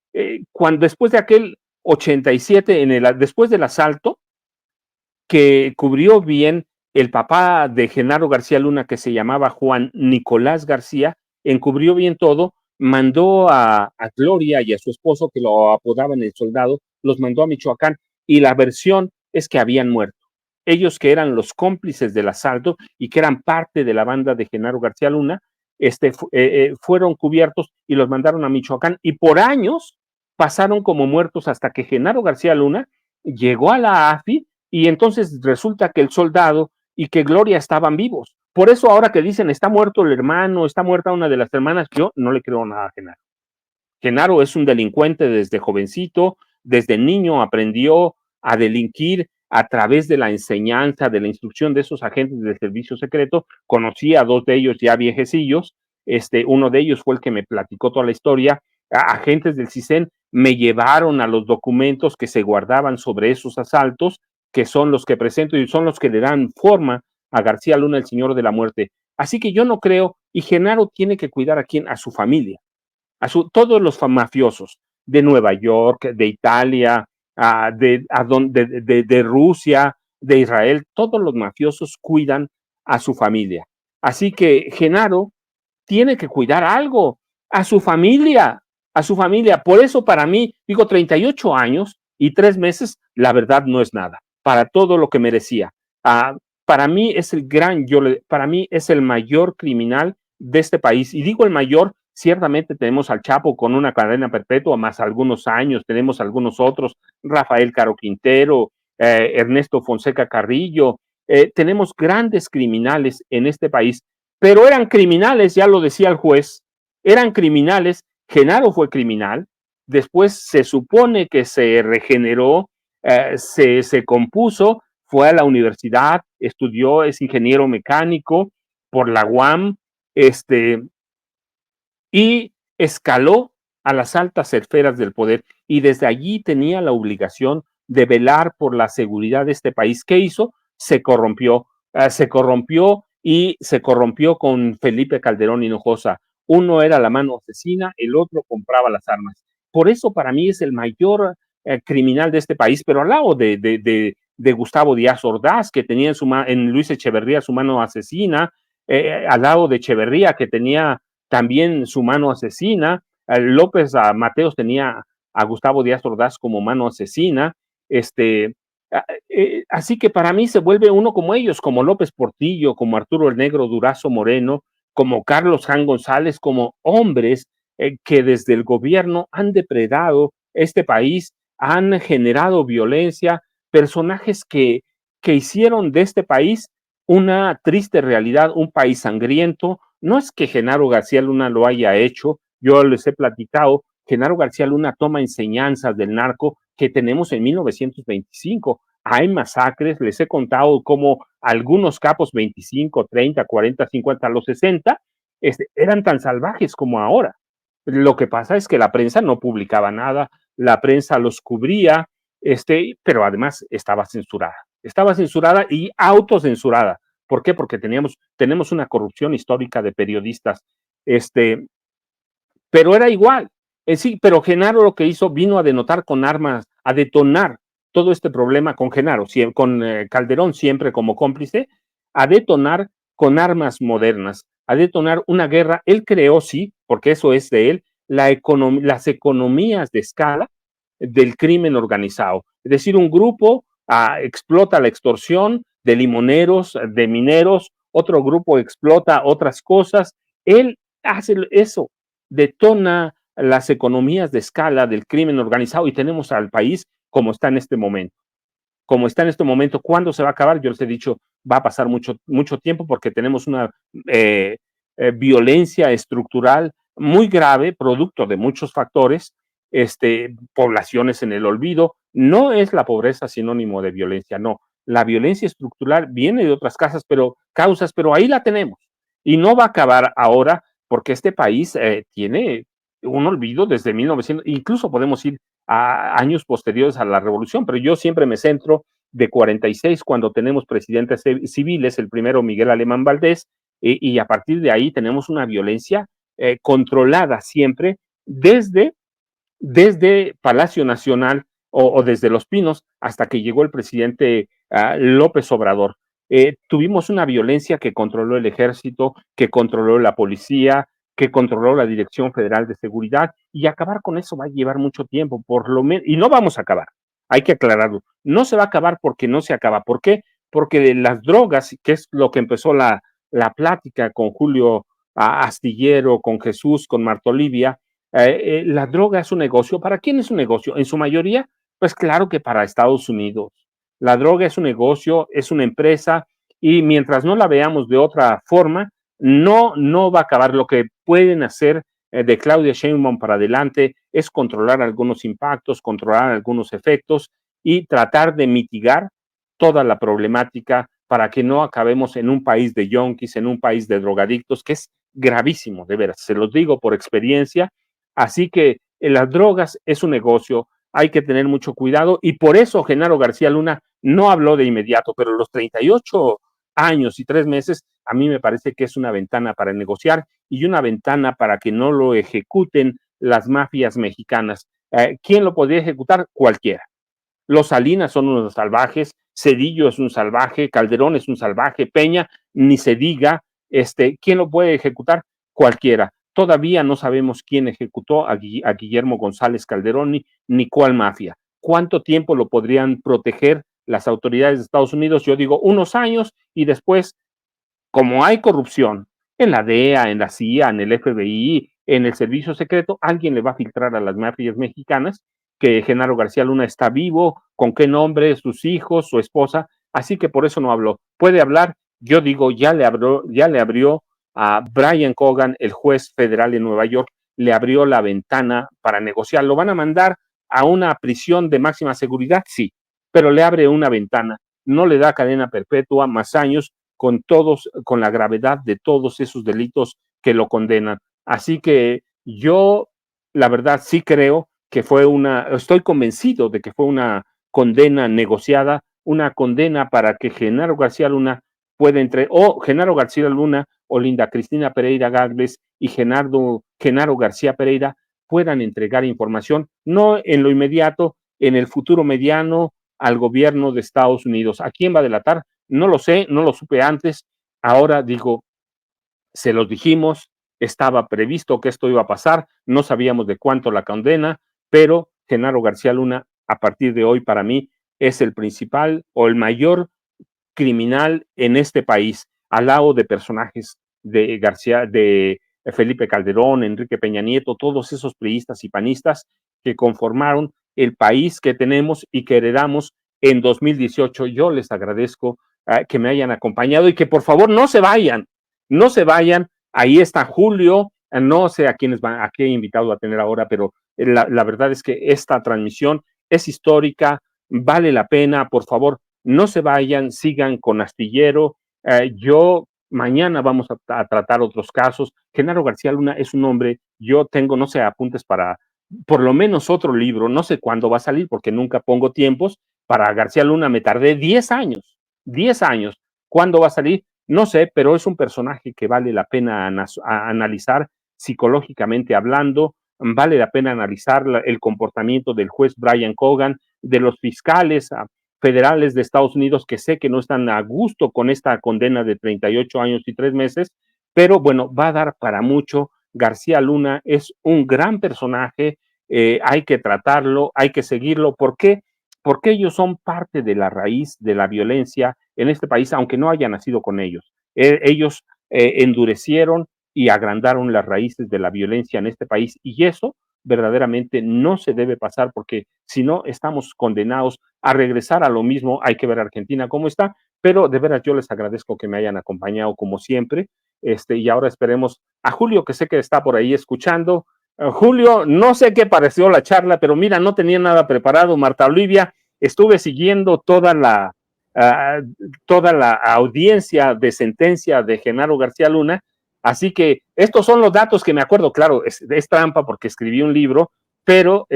Speaker 1: cuando después de aquel 87, después del asalto, que cubrió bien el papá de Genaro García Luna, que se llamaba Juan Nicolás García, encubrió bien todo, mandó a Gloria y a su esposo, que lo apodaban el Soldado, los mandó a Michoacán, y la versión es que habían muerto. Ellos, que eran los cómplices del asalto y que eran parte de la banda de Genaro García Luna, fueron cubiertos y los mandaron a Michoacán, y por años pasaron como muertos hasta que Genaro García Luna llegó a la AFI, y entonces resulta que el Soldado y que Gloria estaban vivos. Por eso ahora que dicen está muerto el hermano, está muerta una de las hermanas, yo no le creo nada a Genaro. Genaro es un delincuente desde jovencito, desde niño aprendió a delinquir a través de la enseñanza, de la instrucción de esos agentes del servicio secreto. Conocí a dos de ellos ya viejecillos. Uno de ellos fue el que me platicó toda la historia. Agentes del CISEN me llevaron a los documentos que se guardaban sobre esos asaltos, que son los que presento y son los que le dan forma a García Luna, el señor de la muerte. Así que yo no creo, y Genaro tiene que cuidar a quién, a su familia, todos los mafiosos de Nueva York, de Italia, de Rusia, de Israel, todos los mafiosos cuidan a su familia. Así que Genaro tiene que cuidar algo, a su familia, a su familia. Por eso para mí, digo, 38 años y 3 meses, la verdad no es nada, para todo lo que merecía. Para mí es para mí es el mayor criminal de este país. Y digo el mayor, ciertamente tenemos al Chapo con una cadena perpetua, más algunos años, tenemos algunos otros, Rafael Caro Quintero, Ernesto Fonseca Carrillo, tenemos grandes criminales en este país, pero eran criminales, ya lo decía el juez, eran criminales. Genaro fue criminal, después se supone que se regeneró, se compuso, fue a la universidad, estudió, es ingeniero mecánico por la UAM, y escaló a las altas esferas del poder y desde allí tenía la obligación de velar por la seguridad de este país. ¿Qué hizo? Se corrompió y se corrompió con Felipe Calderón Hinojosa. Uno era la mano asesina, el otro compraba las armas. Por eso para mí es el mayor criminal de este país, pero al lado de Gustavo Díaz Ordaz, que tenía en Luis Echeverría su mano asesina, al lado de Echeverría, que tenía también su mano asesina. López Mateos tenía a Gustavo Díaz Ordaz como mano asesina. Así que para mí se vuelve uno como ellos, como López Portillo, como Arturo el Negro Durazo Moreno, como Carlos Jan González, como hombres que desde el gobierno han depredado este país, han generado violencia, personajes que hicieron de este país una triste realidad, un país sangriento. No es que Genaro García Luna lo haya hecho, yo les he platicado, Genaro García Luna toma enseñanzas del narco que tenemos en 1925. Hay masacres, les he contado cómo algunos capos 25, 30, 40, 50, los 60 eran tan salvajes como ahora. Lo que pasa es que la prensa no publicaba nada, la prensa los cubría, pero además estaba censurada y autocensurada. ¿Por qué? Porque tenemos una corrupción histórica de periodistas, pero era igual. Sí, pero Genaro lo que hizo vino a denotar con armas, a detonar todo este problema con Genaro, con Calderón siempre como cómplice, a detonar con armas modernas, a detonar una guerra. Él creó, sí, porque eso es de él, las economías de escala del crimen organizado. Es decir, un grupo explota la extorsión de limoneros, de mineros, otro grupo explota otras cosas. Él hace eso, detona las economías de escala del crimen organizado y tenemos al país como está en este momento. Como está en este momento, ¿cuándo se va a acabar? Yo les he dicho, va a pasar mucho tiempo porque tenemos una violencia estructural muy grave, producto de muchos factores, poblaciones en el olvido. No es la pobreza sinónimo de violencia, no. La violencia estructural viene de otras causas, pero ahí la tenemos. Y no va a acabar ahora porque este país tiene un olvido desde 1900, incluso podemos ir a años posteriores a la revolución, pero yo siempre me centro de 46 cuando tenemos presidentes civiles, el primero Miguel Alemán Valdés, y a partir de ahí tenemos una violencia controlada siempre desde Palacio Nacional o desde Los Pinos hasta que llegó el presidente López Obrador. Tuvimos una violencia que controló el ejército, que controló la policía, que controló la Dirección Federal de Seguridad, y acabar con eso va a llevar mucho tiempo, por lo menos, y no vamos a acabar, hay que aclararlo, no se va a acabar porque no se acaba. ¿Por qué? Porque las drogas, que es lo que empezó la plática con Julio Astillero, con Jesús, con Marta Olivia, la droga es un negocio. ¿Para quién es un negocio? En su mayoría, pues claro que para Estados Unidos. La droga es un negocio, es una empresa, y mientras no la veamos de otra forma, no va a acabar. Lo que pueden hacer de Claudia Sheinbaum para adelante es controlar algunos impactos, controlar algunos efectos y tratar de mitigar toda la problemática para que no acabemos en un país de yonkis, en un país de drogadictos, que es gravísimo, de veras, se los digo por experiencia. Así que las drogas es un negocio, hay que tener mucho cuidado y por eso Genaro García Luna no habló de inmediato, pero los 38 años y 3 meses a mí me parece que es una ventana para negociar y una ventana para que no lo ejecuten las mafias mexicanas. ¿Quién lo podría ejecutar? Cualquiera. Los Salinas son unos salvajes, Cedillo es un salvaje, Calderón es un salvaje, Peña, ni se diga, ¿quién lo puede ejecutar? Cualquiera. Todavía no sabemos quién ejecutó a Guillermo González Calderón ni cuál mafia. ¿Cuánto tiempo lo podrían proteger las autoridades de Estados Unidos? Yo digo unos años y después, como hay corrupción en la DEA, en la CIA, en el FBI, en el servicio secreto, alguien le va a filtrar a las mafias mexicanas que Genaro García Luna está vivo, con qué nombre, sus hijos, su esposa, así que por eso no habló. Puede hablar, yo digo, ya le abrió a Brian Cogan, el juez federal en Nueva York, le abrió la ventana para negociar. ¿Lo van a mandar a una prisión de máxima seguridad? Sí. pero le abre una ventana, no le da cadena perpetua, más años, con la gravedad de todos esos delitos que lo condenan. Así que yo, la verdad, sí creo que estoy convencido de que fue una condena negociada, una condena para que Genaro García Luna Genaro García Luna o Linda Cristina Pereira Gálvez y Genaro García Pereira puedan entregar información, no en lo inmediato, en el futuro mediano, al gobierno de Estados Unidos. ¿A quién va a delatar? No lo sé, no lo supe antes. Ahora digo, se los dijimos, estaba previsto que esto iba a pasar, no sabíamos de cuánto la condena, pero Genaro García Luna, a partir de hoy, para mí, es el principal o el mayor criminal en este país, al lado de personajes de Felipe Calderón, Enrique Peña Nieto, todos esos priistas y panistas que conformaron el país que tenemos y que heredamos en 2018. Yo les agradezco que me hayan acompañado y que por favor no se vayan, no se vayan. Ahí está Julio, no sé a qué invitado a tener ahora, pero la verdad es que esta transmisión es histórica, vale la pena, por favor, no se vayan, sigan con Astillero. Yo mañana vamos a tratar otros casos. Genaro García Luna es un hombre, yo tengo, no sé, apuntes para por lo menos otro libro, no sé cuándo va a salir porque nunca pongo tiempos. Para García Luna me tardé 10 años, 10 años. ¿Cuándo va a salir? No sé, pero es un personaje que vale la pena analizar psicológicamente hablando, vale la pena analizar el comportamiento del juez Brian Cogan, de los fiscales federales de Estados Unidos, que sé que no están a gusto con esta condena de 38 años y 3 meses, pero bueno, va a dar para mucho. García Luna es un gran personaje, hay que tratarlo, hay que seguirlo. ¿Por qué? Porque ellos son parte de la raíz de la violencia en este país, aunque no haya nacido con ellos. Ellos endurecieron y agrandaron las raíces de la violencia en este país y eso verdaderamente no se debe pasar porque si no estamos condenados a regresar a lo mismo. Hay que ver a Argentina cómo está, pero de veras yo les agradezco que me hayan acompañado como siempre. Y ahora esperemos a Julio, que sé que está por ahí escuchando. Julio, no sé qué pareció la charla, pero mira, no tenía nada preparado. Marta Olivia, estuve siguiendo toda la audiencia de sentencia de Genaro García Luna. Así que estos son los datos que me acuerdo. Claro, es trampa porque escribí un libro, pero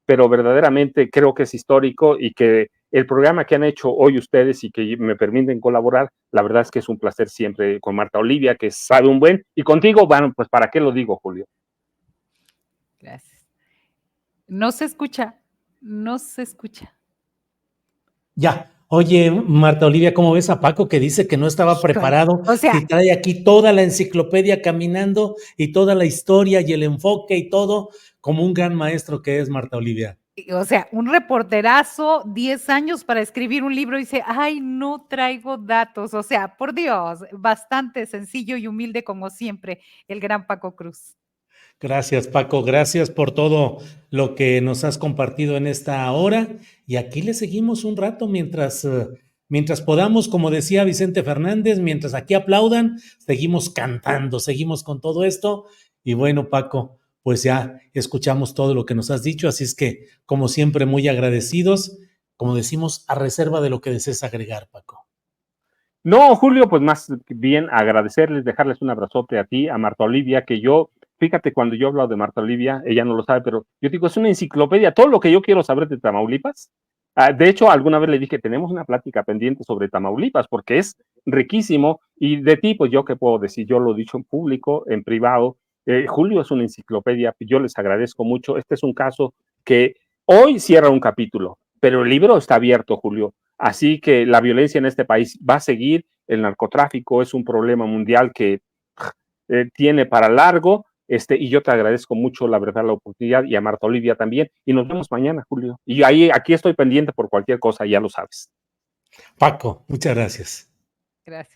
Speaker 1: pero verdaderamente creo que es histórico y que el programa que han hecho hoy ustedes y que me permiten colaborar, la verdad es que es un placer siempre con Marta Olivia, que sabe un buen, y contigo, bueno, pues ¿para qué lo digo, Julio?
Speaker 2: Gracias. No se escucha, no se escucha.
Speaker 3: Ya. Oye, Marta Olivia, ¿cómo ves a Paco que dice que no estaba preparado?
Speaker 2: O sea,
Speaker 3: y trae aquí toda la enciclopedia caminando y toda la historia y el enfoque y todo, como un gran maestro que es Marta Olivia.
Speaker 2: O sea, un reporterazo, 10 años para escribir un libro y dice, ay, no traigo datos. O sea, por Dios, bastante sencillo y humilde como siempre, el gran Paco Cruz.
Speaker 3: Gracias, Paco. Gracias por todo lo que nos has compartido en esta hora. Y aquí le seguimos un rato mientras podamos, como decía Vicente Fernández, mientras aquí aplaudan, seguimos cantando, seguimos con todo esto. Y bueno, Paco, pues ya escuchamos todo lo que nos has dicho. Así es que, como siempre, muy agradecidos. Como decimos, a reserva de lo que desees agregar, Paco.
Speaker 1: No, Julio, pues más bien agradecerles, dejarles un abrazote a ti, a Marta Olivia, que yo, fíjate, cuando yo hablo de Marta Olivia, ella no lo sabe, pero yo digo, es una enciclopedia, todo lo que yo quiero saber de Tamaulipas. De hecho, alguna vez le dije, tenemos una plática pendiente sobre Tamaulipas, porque es riquísimo, y de ti, pues yo qué puedo decir, yo lo he dicho en público, en privado. Julio es una enciclopedia, yo les agradezco mucho. Este es un caso que hoy cierra un capítulo, pero el libro está abierto, Julio. Así que la violencia en este país va a seguir, el narcotráfico es un problema mundial que tiene para largo, y yo te agradezco mucho, la verdad, la oportunidad, y a Marta Olivia también, y nos vemos mañana, Julio. Y aquí estoy pendiente por cualquier cosa, ya lo sabes.
Speaker 3: Paco, muchas gracias.
Speaker 2: Gracias.